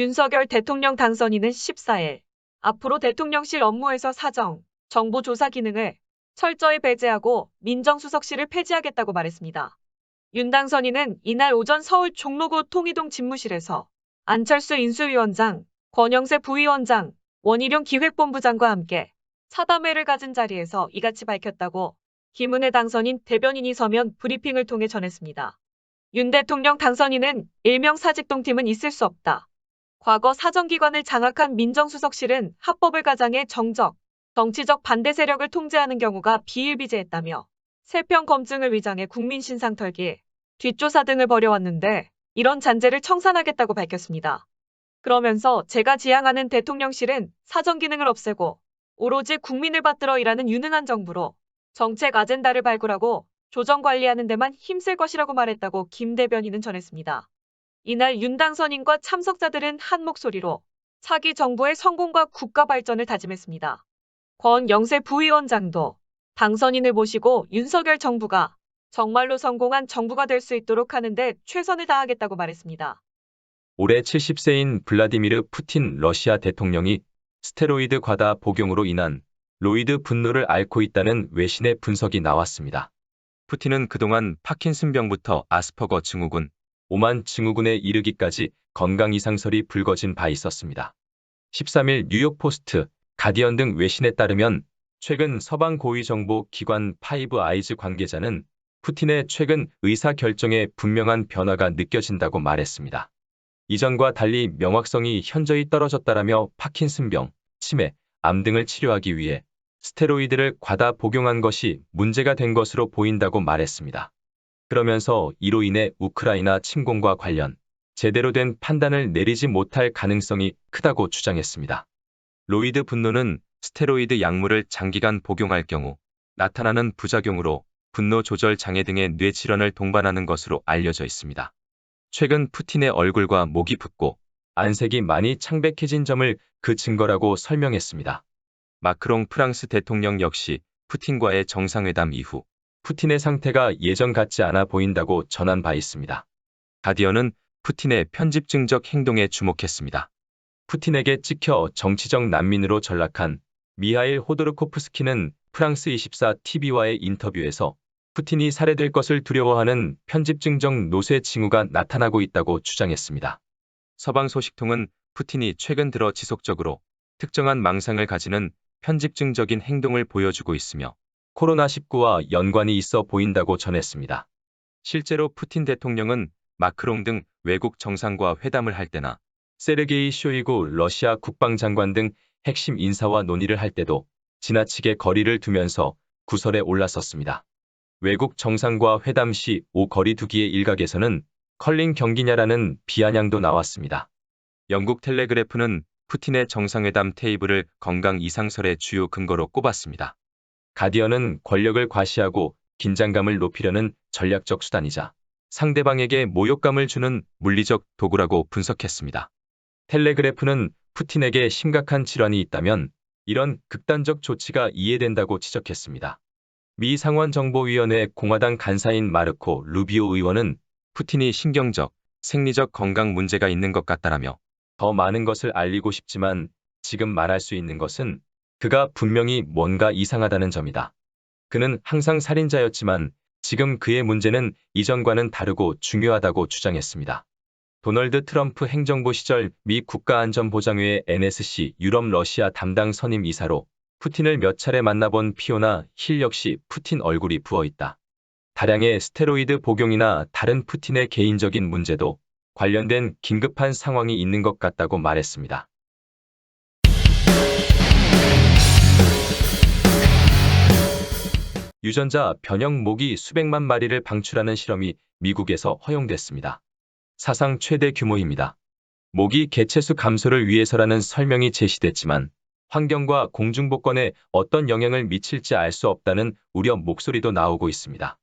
윤석열 대통령 당선인은 14일 앞으로 대통령실 업무에서 사정, 정보 조사 기능을 철저히 배제하고 민정수석실을 폐지하겠다고 말했습니다. 윤 당선인은 이날 오전 서울 종로구 통이동 집무실에서 안철수 인수위원장, 권영세 부위원장, 원희룡 기획본부장과 함께 사담회를 가진 자리에서 이같이 밝혔다고 김은혜 당선인 대변인이 서면 브리핑을 통해 전했습니다. 윤 대통령 당선인은 일명 사직동팀은 있을 수 없다. 과거 사정기관을 장악한 민정수석실은 합법을 가장해 정치적 반대 세력을 통제하는 경우가 비일비재했다며 세평 검증을 위장해 국민 신상 털기, 뒷조사 등을 벌여왔는데 이런 잔재를 청산하겠다고 밝혔습니다. 그러면서 제가 지향하는 대통령실은 사정 기능을 없애고 오로지 국민을 받들어 일하는 유능한 정부로 정책 아젠다를 발굴하고 조정 관리하는 데만 힘쓸 것이라고 말했다고 김 대변인은 전했습니다. 이날 윤 당선인과 참석자들은 한 목소리로 차기 정부의 성공과 국가 발전을 다짐했습니다. 권영세 부위원장도 당선인을 모시고 윤석열 정부가 정말로 성공한 정부가 될 수 있도록 하는데 최선을 다하겠다고 말했습니다. 올해 70세인 블라디미르 푸틴 러시아 대통령이 스테로이드 과다 복용으로 인한 로이드 분노를 앓고 있다는 외신의 분석이 나왔습니다. 푸틴은 그동안 파킨슨병부터 아스퍼거 증후군, 오만 증후군에 이르기까지 건강 이상설이 불거진 바 있었습니다. 13일 뉴욕포스트, 가디언 등 외신에 따르면 최근 서방 고위정보 기관 파이브 아이즈 관계자는 푸틴의 최근 의사결정에 분명한 변화가 느껴진다고 말했습니다. 이전과 달리 명확성이 현저히 떨어졌다라며 파킨슨병, 치매, 암 등을 치료하기 위해 스테로이드를 과다 복용한 것이 문제가 된 것으로 보인다고 말했습니다. 그러면서 이로 인해 우크라이나 침공과 관련 제대로 된 판단을 내리지 못할 가능성이 크다고 주장했습니다. 로이드 분노는 스테로이드 약물을 장기간 복용할 경우 나타나는 부작용으로 분노 조절 장애 등의 뇌 질환을 동반하는 것으로 알려져 있습니다. 최근 푸틴의 얼굴과 목이 붓고 안색이 많이 창백해진 점을 그 증거라고 설명했습니다. 마크롱 프랑스 대통령 역시 푸틴과의 정상회담 이후 푸틴의 상태가 예전 같지 않아 보인다고 전한 바 있습니다. 가디언은 푸틴의 편집증적 행동에 주목했습니다. 푸틴에게 찍혀 정치적 난민으로 전락한 미하일 호도르코프스키는 프랑스 24TV와의 인터뷰에서 푸틴이 살해될 것을 두려워하는 편집증적 노쇠 징후가 나타나고 있다고 주장했습니다. 서방 소식통은 푸틴이 최근 들어 지속적으로 특정한 망상을 가지는 편집증적인 행동을 보여주고 있으며 코로나19와 연관이 있어 보인다고 전했습니다. 실제로 푸틴 대통령은 마크롱 등 외국 정상과 회담을 할 때나 세르게이 쇼이구 러시아 국방장관 등 핵심 인사와 논의를 할 때도 지나치게 거리를 두면서 구설에 올랐었습니다. 외국 정상과 회담 시 거리 두기의 일각에서는 컬링 경기냐라는 비아냥도 나왔습니다. 영국 텔레그래프는 푸틴의 정상회담 테이블을 건강 이상설의 주요 근거로 꼽았습니다. 가디언은 권력을 과시하고 긴장감을 높이려는 전략적 수단이자 상대방에게 모욕감을 주는 물리적 도구라고 분석했습니다. 텔레그래프는 푸틴에게 심각한 질환이 있다면 이런 극단적 조치가 이해된다고 지적했습니다. 미 상원정보위원회 공화당 간사인 마르코 루비오 의원은 푸틴이 신경적, 생리적 건강 문제가 있는 것 같다라며 더 많은 것을 알리고 싶지만 지금 말할 수 있는 것은 그가 분명히 뭔가 이상하다는 점이다. 그는 항상 살인자였지만 지금 그의 문제는 이전과는 다르고 중요하다고 주장했습니다. 도널드 트럼프 행정부 시절 미 국가안전보장회의 NSC 유럽 러시아 담당 선임 이사로 푸틴을 몇 차례 만나본 피오나 힐 역시 푸틴 얼굴이 부어있다. 다량의 스테로이드 복용이나 다른 푸틴의 개인적인 문제도 관련된 긴급한 상황이 있는 것 같다고 말했습니다. 유전자 변형 모기 수백만 마리를 방출하는 실험이 미국에서 허용됐습니다. 사상 최대 규모입니다. 모기 개체수 감소를 위해서라는 설명이 제시됐지만 환경과 공중보건에 어떤 영향을 미칠지 알 수 없다는 우려 목소리도 나오고 있습니다.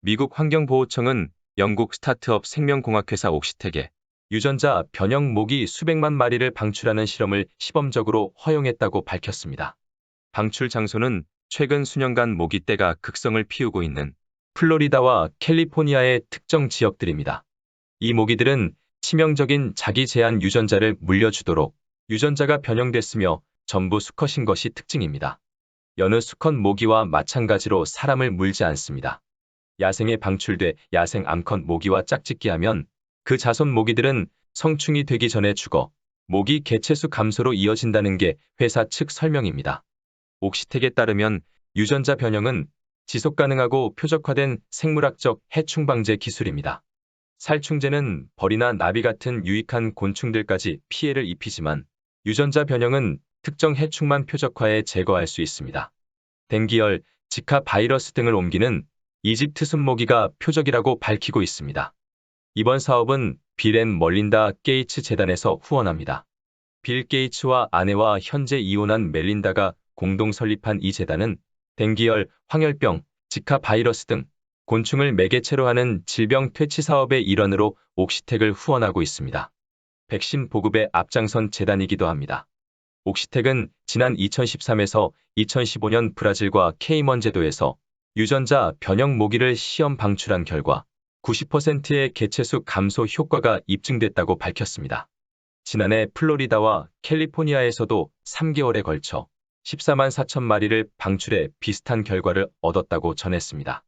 미국 환경보호청은 영국 스타트업 생명공학회사 옥시텍에 유전자 변형 모기 수백만 마리를 방출하는 실험을 시범적으로 허용했다고 밝혔습니다. 방출 장소는 최근 수년간 모기떼가 극성을 피우고 있는 플로리다와 캘리포니아의 특정 지역들입니다. 이 모기들은 치명적인 자기 제한 유전자를 물려주도록 유전자가 변형됐으며 전부 수컷인 것이 특징입니다. 여느 수컷 모기와 마찬가지로 사람을 물지 않습니다. 야생에 방출돼 야생 암컷 모기와 짝짓기하면 그 자손 모기들은 성충이 되기 전에 죽어 모기 개체수 감소로 이어진다는 게 회사 측 설명입니다. 옥시텍에 따르면 유전자 변형은 지속 가능하고 표적화된 생물학적 해충 방제 기술입니다. 살충제는 벌이나 나비 같은 유익한 곤충들까지 피해를 입히지만 유전자 변형은 특정 해충만 표적화해 제거할 수 있습니다. 댕기열, 지카 바이러스 등을 옮기는 이집트 순모기가 표적이라고 밝히고 있습니다. 이번 사업은 빌 앤 멀린다 게이츠 재단에서 후원합니다. 빌 게이츠와 아내와 현재 이혼한 멜린다가 공동 설립한 이 재단은 댕기열, 황열병, 지카 바이러스 등 곤충을 매개체로 하는 질병 퇴치 사업의 일환으로 옥시텍을 후원하고 있습니다. 백신 보급에 앞장선 재단이기도 합니다. 옥시텍은 지난 2013에서 2015년 브라질과 케이먼 제도에서 유전자 변형 모기를 시험 방출한 결과 90%의 개체수 감소 효과가 입증됐다고 밝혔습니다. 지난해 플로리다와 캘리포니아에서도 3개월에 걸쳐 14만 4천 마리를 방출해 비슷한 결과를 얻었다고 전했습니다.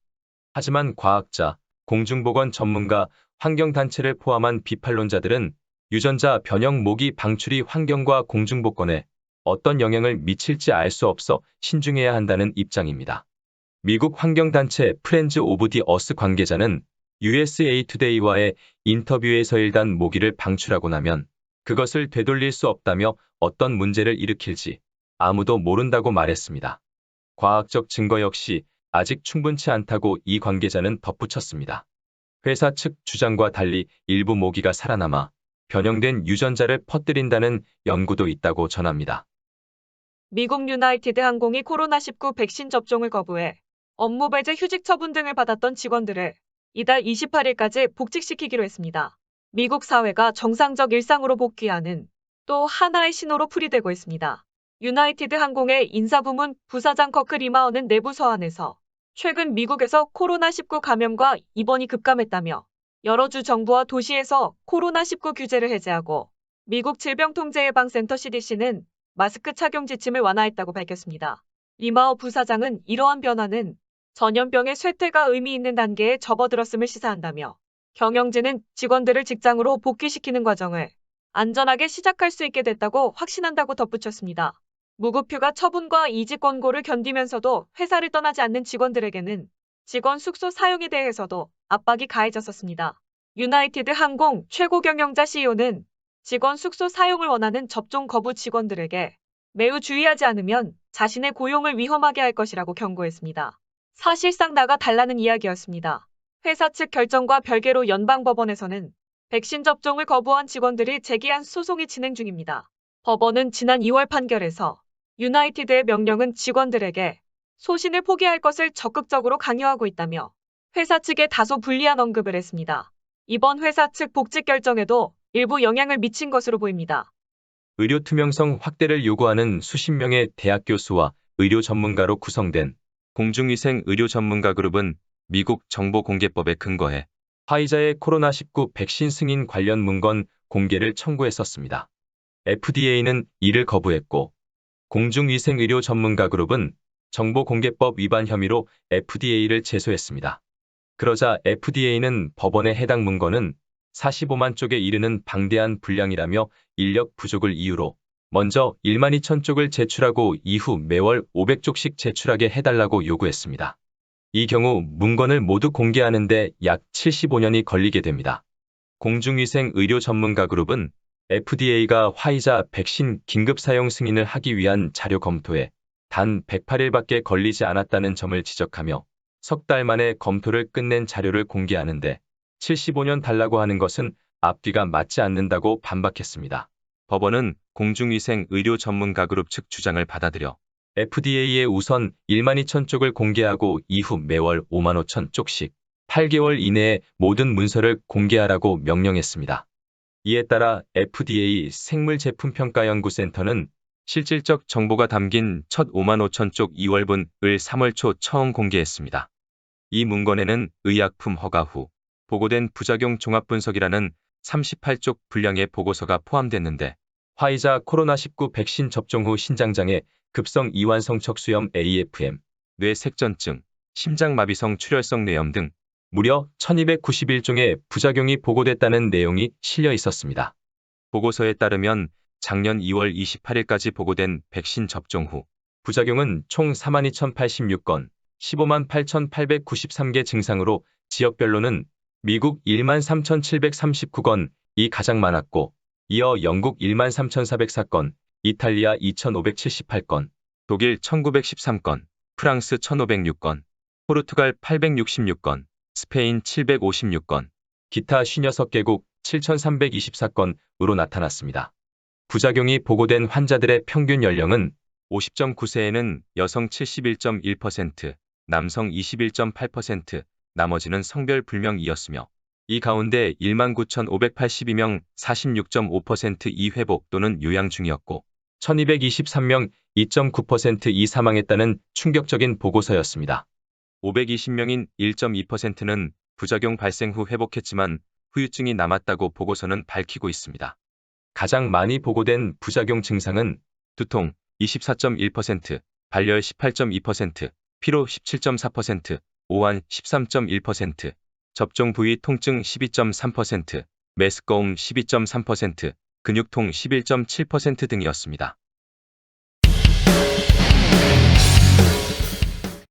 하지만 과학자, 공중보건 전문가, 환경단체를 포함한 비판론자들은 유전자 변형 모기 방출이 환경과 공중보건에 어떤 영향을 미칠지 알 수 없어 신중해야 한다는 입장입니다. 미국 환경단체 프렌즈 오브 디 어스 관계자는 USA 투데이와의 인터뷰에서 일단 모기를 방출하고 나면 그것을 되돌릴 수 없다며 어떤 문제를 일으킬지 아무도 모른다고 말했습니다. 과학적 증거 역시 아직 충분치 않다고 이 관계자는 덧붙였습니다. 회사 측 주장과 달리 일부 모기가 살아남아 변형된 유전자를 퍼뜨린다는 연구도 있다고 전합니다. 미국 유나이티드 항공이 코로나19 백신 접종을 거부해 업무 배제 휴직 처분 등을 받았던 직원들을 이달 28일까지 복직시키기로 했습니다. 미국 사회가 정상적 일상으로 복귀하는 또 하나의 신호로 풀이되고 있습니다. 유나이티드 항공의 인사부문 부사장 커크 리마어는 내부 서한에서 최근 미국에서 코로나19 감염과 입원이 급감했다며 여러 주 정부와 도시에서 코로나19 규제를 해제하고 미국 질병통제예방센터 CDC는 마스크 착용 지침을 완화했다고 밝혔습니다. 리마어 부사장은 이러한 변화는 전염병의 쇠퇴가 의미 있는 단계에 접어들었음을 시사한다며 경영진은 직원들을 직장으로 복귀시키는 과정을 안전하게 시작할 수 있게 됐다고 확신한다고 덧붙였습니다. 무급휴가 처분과 이직 권고를 견디면서도 회사를 떠나지 않는 직원들에게는 직원 숙소 사용에 대해서도 압박이 가해졌었습니다. 유나이티드 항공 최고 경영자 CEO는 직원 숙소 사용을 원하는 접종 거부 직원들에게 매우 주의하지 않으면 자신의 고용을 위험하게 할 것이라고 경고했습니다. 사실상 나가 달라는 이야기였습니다. 회사 측 결정과 별개로 연방법원에서는 백신 접종을 거부한 직원들이 제기한 소송이 진행 중입니다. 법원은 지난 2월 판결에서 유나이티드의 명령은 직원들에게 소신을 포기할 것을 적극적으로 강요하고 있다며 회사 측에 다소 불리한 언급을 했습니다. 이번 회사 측 복직 결정에도 일부 영향을 미친 것으로 보입니다. 의료 투명성 확대를 요구하는 수십 명의 대학 교수와 의료 전문가로 구성된 공중위생 의료 전문가 그룹은 미국 정보공개법에 근거해 화이자의 코로나19 백신 승인 관련 문건 공개를 청구했었습니다. FDA는 이를 거부했고 공중위생 의료 전문가 그룹은 정보공개법 위반 혐의로 FDA를 제소했습니다. 그러자 FDA는 법원의 해당 문건은 45만 쪽에 이르는 방대한 분량이라며 인력 부족을 이유로 먼저 1만 2천 쪽을 제출하고 이후 매월 500쪽씩 제출하게 해달라고 요구했습니다. 이 경우 문건을 모두 공개하는데 약 75년이 걸리게 됩니다. 공중위생 의료 전문가 그룹은 FDA가 화이자 백신 긴급 사용 승인을 하기 위한 자료 검토에 단 108일밖에 걸리지 않았다는 점을 지적하며 석 달 만에 검토를 끝낸 자료를 공개하는데 75년 달라고 하는 것은 앞뒤가 맞지 않는다고 반박했습니다. 법원은 공중위생 의료 전문가 그룹 측 주장을 받아들여 FDA에 우선 1만 2천 쪽을 공개하고 이후 매월 5만 5천 쪽씩 8개월 이내에 모든 문서를 공개하라고 명령했습니다. 이에 따라 FDA 생물제품평가연구센터는 실질적 정보가 담긴 첫 5만 5천 쪽 2월분을 3월 초 처음 공개했습니다. 이 문건에는 의약품 허가 후 보고된 부작용 종합분석이라는 38쪽 분량의 보고서가 포함됐는데 화이자 코로나19 백신 접종 후 신장장애, 급성 이완성 척수염 AFM, 뇌색전증, 심장마비성 출혈성 뇌염 등 무려 1291종의 부작용이 보고됐다는 내용이 실려 있었습니다. 보고서에 따르면 작년 2월 28일까지 보고된 백신 접종 후 부작용은 총 42,086건, 15만 8,893개 증상으로 지역별로는 미국 13,739건이 가장 많았고, 이어 영국 13,404건, 이탈리아 2,578건, 독일 1,913건, 프랑스 1,506건, 포르투갈 866건, 스페인 756건, 기타 56개국 7,324건으로 나타났습니다. 부작용이 보고된 환자들의 평균 연령은 50.9세에는 여성 71.1%, 남성 21.8%, 나머지는 성별 불명이었으며 이 가운데 19,582명 46.5%이 회복 또는 요양 중이었고 1,223명 2.9%이 사망했다는 충격적인 보고서였습니다. 520명인 1.2%는 부작용 발생 후 회복했지만 후유증이 남았다고 보고서는 밝히고 있습니다. 가장 많이 보고된 부작용 증상은 두통 24.1%, 발열 18.2%, 피로 17.4%, 오한 13.1%, 접종 부위 통증 12.3%, 메스꺼움 12.3%, 근육통 11.7% 등이었습니다.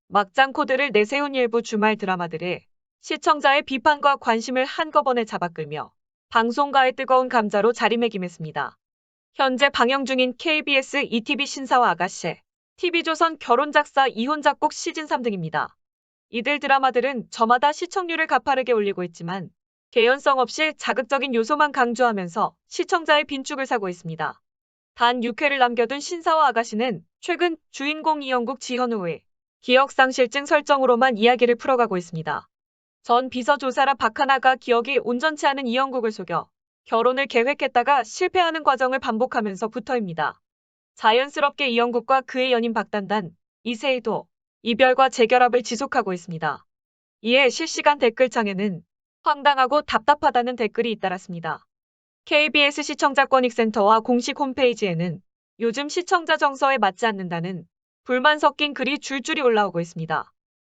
막장 코드를 내세운 일부 주말 드라마들이 시청자의 비판과 관심을 한꺼번에 잡아끌며 방송가의 뜨거운 감자로 자리매김했습니다. 현재 방영 중인 KBS ETV 신사와 아가씨, TV조선 결혼작사 이혼작곡 시즌3 등입니다. 이들 드라마들은 저마다 시청률을 가파르게 올리고 있지만 개연성 없이 자극적인 요소만 강조하면서 시청자의 빈축을 사고 있습니다. 단 6회를 남겨둔 신사와 아가씨는 최근 주인공 이영국 지현우의 기억상실증 설정으로만 이야기를 풀어가고 있습니다. 전 비서조사라 박하나가 기억이 온전치 않은 이영국을 속여 결혼을 계획했다가 실패하는 과정을 반복하면서부터입니다. 자연스럽게 이영국과 그의 연인 박단단, 이세희도 이별과 재결합을 지속하고 있습니다. 이에 실시간 댓글창에는 황당하고 답답하다는 댓글이 잇따랐습니다. KBS 시청자권익센터와 공식 홈페이지에는 요즘 시청자 정서에 맞지 않는다는 불만 섞인 글이 줄줄이 올라오고 있습니다.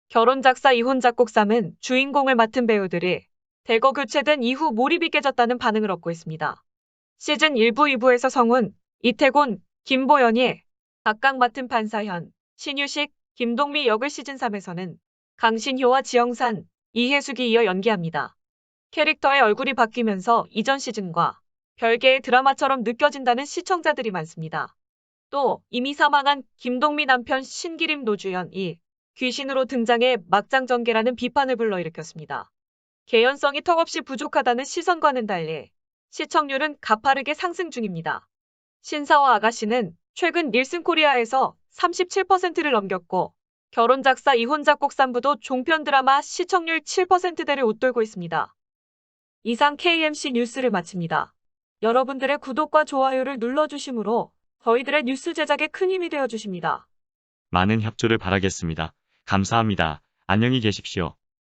결혼작사 이혼작곡3은 주인공을 맡은 배우들이 대거 교체된 이후 몰입이 깨졌다는 반응을 얻고 있습니다. 시즌 1부, 2부에서 성훈, 이태곤, 김보연이 각각 맡은 반사현, 신유식, 김동미 역을 시즌3에서는 강신효와 지영산, 이혜숙이 이어 연기합니다. 캐릭터의 얼굴이 바뀌면서 이전 시즌과 별개의 드라마처럼 느껴진다는 시청자들이 많습니다. 또 이미 사망한 김동미 남편 신기림 노주현이 귀신으로 등장해 막장 전개라는 비판을 불러일으켰습니다. 개연성이 턱없이 부족하다는 시선과는 달리 시청률은 가파르게 상승 중입니다. 신사와 아가씨는 최근 닐슨 코리아에서 37%를 넘겼고 결혼작사 이혼작곡 3부도 종편 드라마 시청률 7%대를 웃돌고 있습니다. 이상 KMC 뉴스를 마칩니다. 여러분들의 구독과 좋아요를 눌러주시므로 저희들의 뉴스 제작에 큰 힘이 되어주십니다. 많은 협조를 바라겠습니다. 감사합니다. 안녕히 계십시오.